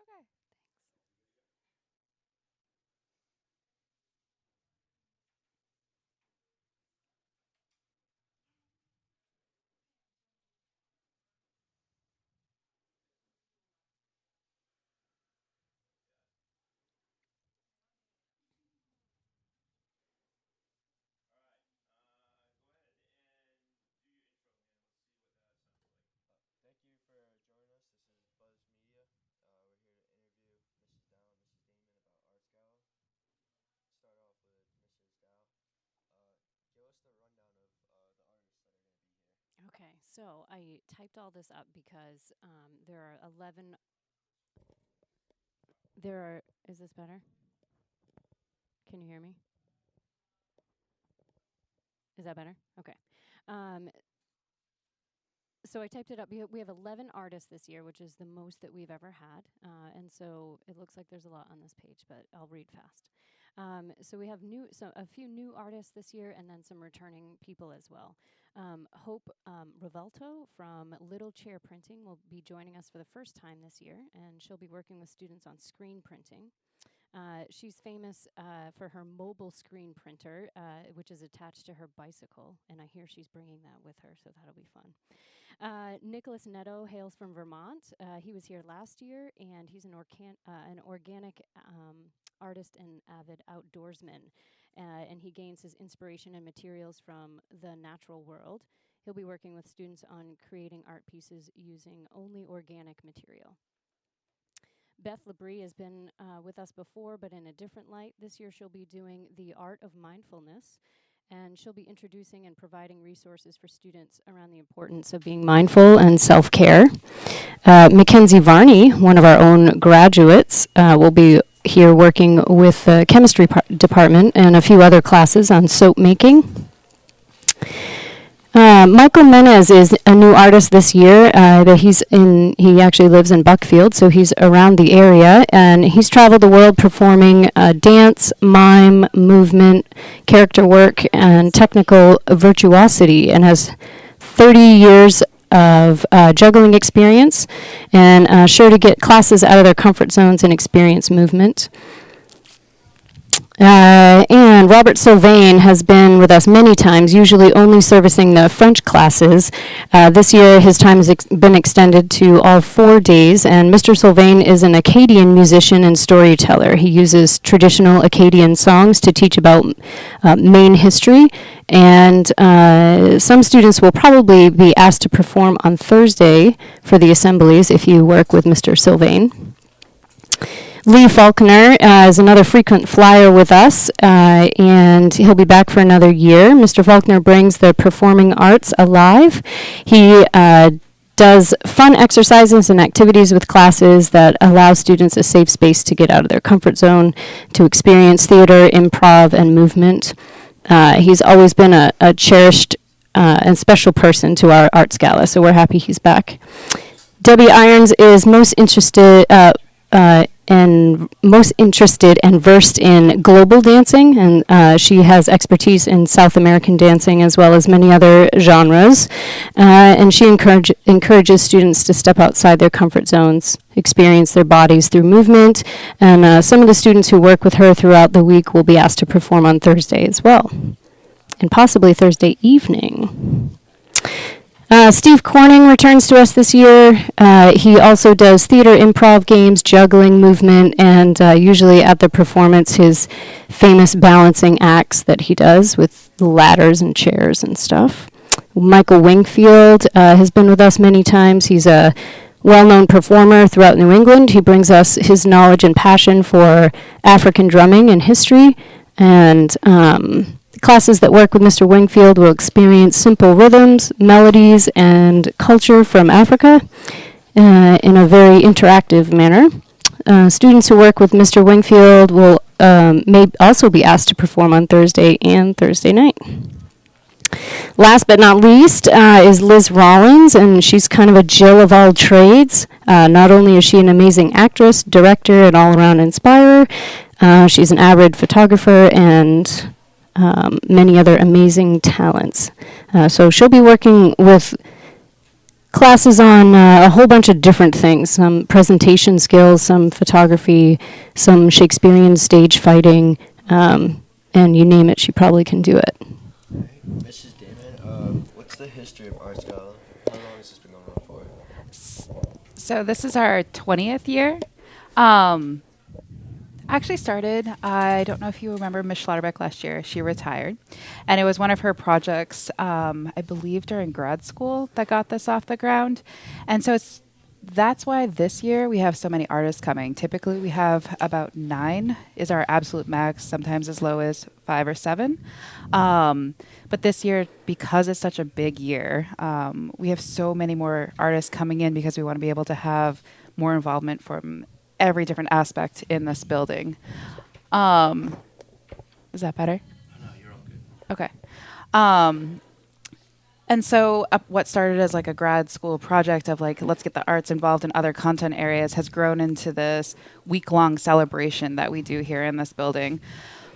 Okay. Thank you for joining us. This is Buzz Media. We're here to interview Mrs. Dow and Mrs. Damon about Arts Gala. Start off with Mrs. Dow. Give us the rundown of the artists that are going to be here. Okay, so I typed all this up because there are 11. There are. Is this better? Can you hear me? Is that better? Okay. Um, so I typed it up. We have 11 artists this year, which is the most that we've ever had. And so it looks like there's a lot on this page, but I'll read fast. So we have a few new artists this year, and then some returning people as well. Hope Rivelto from Little Chair Printing will be joining us for the first time this year, and she'll be working with students on screen printing. She's famous for her mobile screen printer, which is attached to her bicycle, and I hear she's bringing that with her, so that'll be fun. Nicholas Netto hails from Vermont. He was here last year, and he's an organic artist and avid outdoorsman. And he gains his inspiration and materials from the natural world. He'll be working with students on creating art pieces using only organic material. Beth Labrie has been with us before, but in a different light. This year she'll be doing the art of mindfulness, and she'll be introducing and providing resources for students around the importance of being mindful and self-care. Mackenzie Varney, one of our own graduates, will be here working with the chemistry department and a few other classes on soap making. Michael Menez is a new artist this year. He actually lives in Buckfield, so he's around the area, and he's traveled the world performing dance, mime, movement, character work, and technical virtuosity, and has 30 years of juggling experience, and sure to get classes out of their comfort zones and experience movement. And Robert Sylvain has been with us many times, usually only servicing the French classes. This year, his time has been extended to all 4 days, and Mr. Sylvain is an Acadian musician and storyteller. He uses traditional Acadian songs to teach about Maine history, and some students will probably be asked to perform on Thursday for the assemblies if you work with Mr. Sylvain. Lee Faulkner is another frequent flyer with us, and he'll be back for another year. Mr. Faulkner brings the performing arts alive. He does fun exercises and activities with classes that allow students a safe space to get out of their comfort zone, to experience theater, improv, and movement. He's always been a cherished and special person to our Arts Gala, so we're happy he's back. Debbie Irons is most interested and versed in global dancing, and she has expertise in South American dancing as well as many other genres. And she encourages students to step outside their comfort zones, experience their bodies through movement, and some of the students who work with her throughout the week will be asked to perform on Thursday as well, and possibly Thursday evening. Steve Corning returns to us this year. He also does theater, improv, games, juggling, movement, and usually at the performance, his famous balancing acts that he does with ladders and chairs and stuff. Michael Wingfield has been with us many times. He's a well-known performer throughout New England. He brings us his knowledge and passion for African drumming and history, and classes that work with Mr. Wingfield will experience simple rhythms, melodies, and culture from Africa in a very interactive manner. Students who work with Mr. Wingfield will may also be asked to perform on Thursday and Thursday night. Last but not least is Liz Rollins, and she's kind of a Jill of all trades. Not only is she an amazing actress, director, and all-around inspirer, she's an avid photographer and many other amazing talents. So she'll be working with classes on a whole bunch of different things, some presentation skills, some photography, some Shakespearean stage fighting, and you name it, she probably can do it. All right, Mrs. Damon, what's the history of Arts Gala? How long has this been going on for? So this is our 20th year. Um, Actually started, I don't know if you remember Miss Schlotterbeck last year. She retired. And it was one of her projects, I believe during grad school, that got this off the ground. And so that's why this year we have so many artists coming. Typically we have about 9 is our absolute max, sometimes as low as 5 or 7. But this year, because it's such a big year, we have so many more artists coming in because we want to be able to have more involvement from every different aspect in this building. Is that better? No, you're all good. Okay. And so what started as like a grad school project of like, let's get the arts involved in other content areas has grown into this week-long celebration that we do here in this building.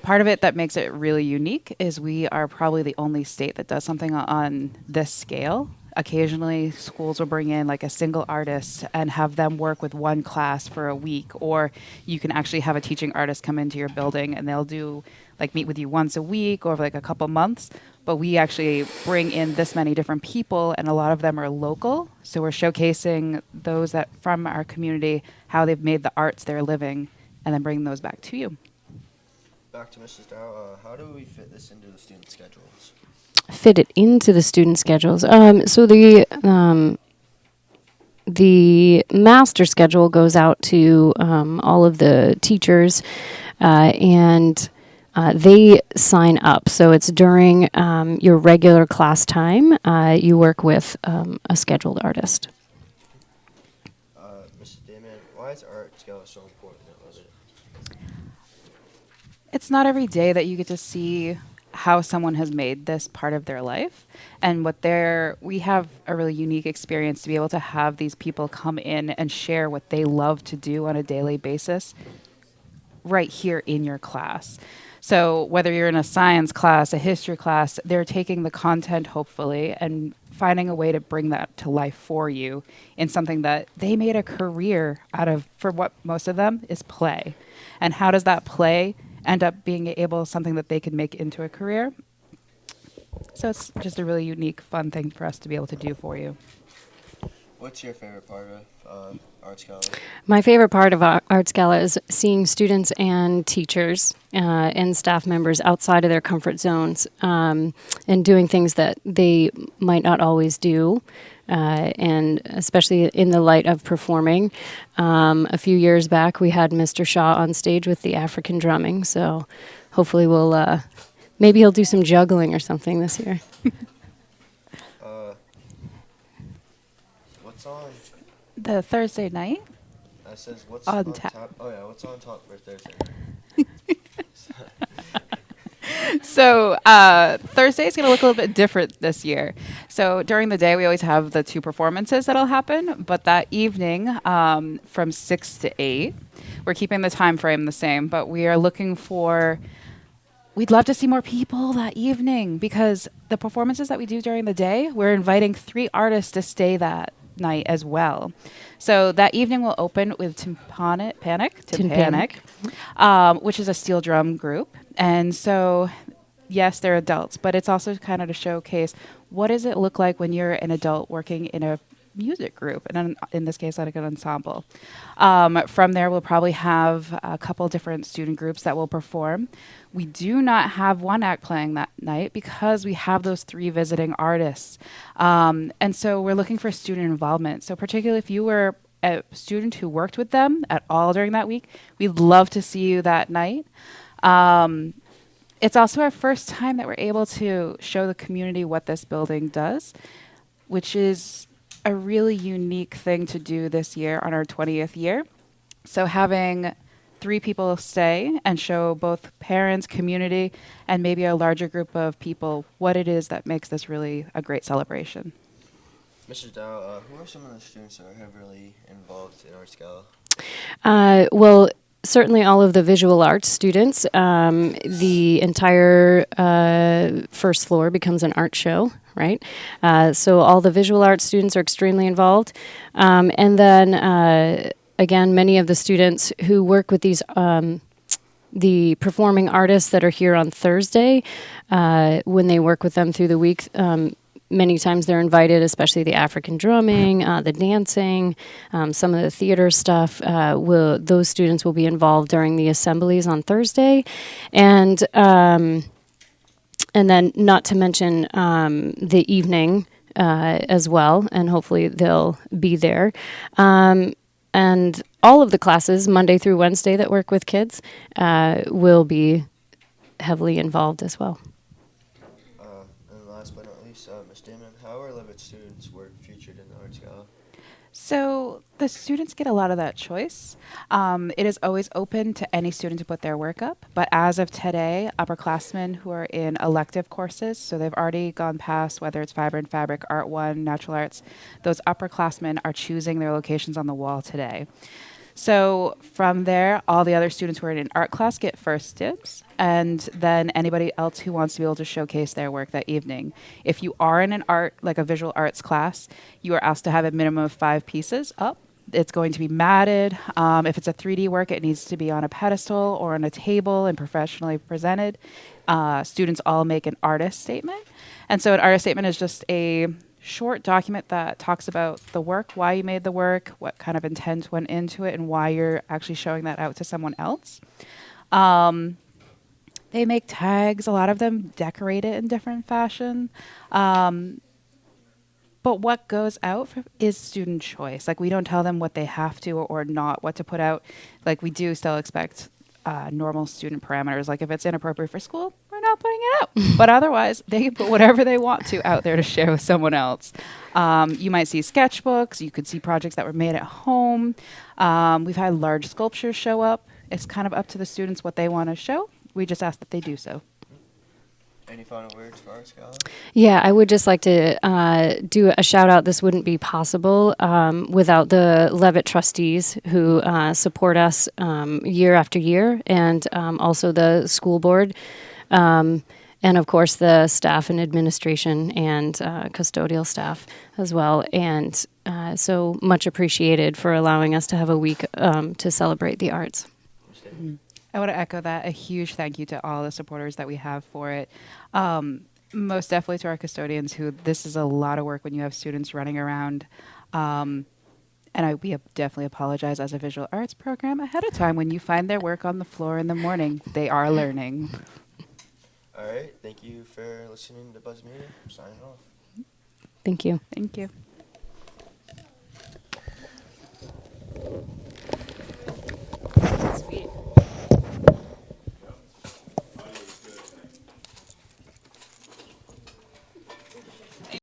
Part of it that makes it really unique is we are probably the only state that does something on this scale. Occasionally, schools will bring in like a single artist and have them work with one class for a week, or you can actually have a teaching artist come into your building and they'll do like meet with you once a week or like a couple months. But we actually bring in this many different people, and a lot of them are local. So we're showcasing those that from our community, how they've made the arts their living, and then bringing those back to you. Back to Mrs. Dow, how do we fit this into the student schedules? Fit it into the student schedules. So the master schedule goes out to all of the teachers, and they sign up. So it's during your regular class time. You work with a scheduled artist. Mrs. Damon, why is Arts Gala so important? I love it. It's not every day that you get to see how someone has made this part of their life and we have a really unique experience to be able to have these people come in and share what they love to do on a daily basis right here in your class. So whether you're in a science class, a history class, they're taking the content hopefully and finding a way to bring that to life for you in something that they made a career out of. For what most of them is play. And how does that play end up being able something that they can make into a career? So it's just a really unique, fun thing for us to be able to do for you. What's your favorite part of Arts Gala? My favorite part of Arts Gala is seeing students and teachers and staff members outside of their comfort zones and doing things that they might not always do. And especially in the light of performing. A few years back, we had Mr. Shaw on stage with the African drumming, so hopefully maybe he'll do some juggling or something this year. What's on? The Thursday night? I says what's On on tap. top? Oh yeah, what's on top for Thursday? So Thursday is going to look a little bit different this year. So during the day, we always have the 2 performances that'll happen. But that evening, from 6 to 8, we're keeping the time frame the same. But we are looking we'd love to see more people that evening because the performances that we do during the day, we're inviting 3 artists to stay that night as well. So that evening will open with Tympanic, which is a steel drum group. And so, yes, they're adults, but it's also kind of to showcase what does it look like when you're an adult working in a music group, and in this case, like an ensemble. From there, we'll probably have a couple different student groups that will perform. We do not have one act playing that night because we have those 3 visiting artists. And so we're looking for student involvement. So particularly if you were a student who worked with them at all during that week, we'd love to see you that night. It's also our first time that we're able to show the community what this building does, which is a really unique thing to do this year on our 20th year. So having 3 people stay and show both parents, community, and maybe a larger group of people what it is that makes this really a great celebration. Mrs. Dow, who are some of the students that are heavily involved in Arts Gala? Well, certainly all of the visual arts students. The entire first floor becomes an art show, right? So all the visual arts students are extremely involved. And then, again, many of the students who work with these the performing artists that are here on Thursday, when they work with them through the week, many times they're invited, especially the African drumming, the dancing, some of the theater stuff. Those students will be involved during the assemblies on Thursday, and then not to mention the evening as well, and hopefully they'll be there. And all of the classes, Monday through Wednesday, that work with kids will be heavily involved as well. And last but not least, Ms. Damon, how are Levitt students' work featured in the Arts Gala? So the students get a lot of that choice. It is always open to any student to put their work up, but as of today, upperclassmen who are in elective courses, so they've already gone past whether it's fiber and fabric, art one, natural arts, those upperclassmen are choosing their locations on the wall today. So from there, all the other students who are in an art class get first dibs, and then anybody else who wants to be able to showcase their work that evening. If you are in an art, like a visual arts class, you are asked to have a minimum of 5 pieces up. It's going to be matted. If it's a 3D work, it needs to be on a pedestal or on a table and professionally presented. Students all make an artist statement. And so an artist statement is just a short document that talks about the work, why you made the work, what kind of intent went into it, and why you're actually showing that out to someone else. They make tags. A lot of them decorate it in different fashion. But what goes out is student choice. Like, we don't tell them what they have to or not, what to put out. Like, we do still expect normal student parameters. Like, if it's inappropriate for school, we're not putting it out. But otherwise, they can put whatever they want to out there to share with someone else. You might see sketchbooks. You could see projects that were made at home. We've had large sculptures show up. It's kind of up to the students what they want to show. We just ask that they do so. Any final words for Arts Gala? Yeah, I would just like to do a shout out. This wouldn't be possible without the Levitt trustees who support us year after year, and also the school board, and of course the staff and administration and custodial staff as well. And so much appreciated for allowing us to have a week to celebrate the arts. I want to echo that. A huge thank you to all the supporters that we have for it. Most definitely to our custodians, who this is a lot of work when you have students running around. And we definitely apologize as a visual arts program ahead of time when you find their work on the floor in the morning. They are learning. All right. Thank you for listening to Buzz Media. I'm signing off. Thank you. Thank you.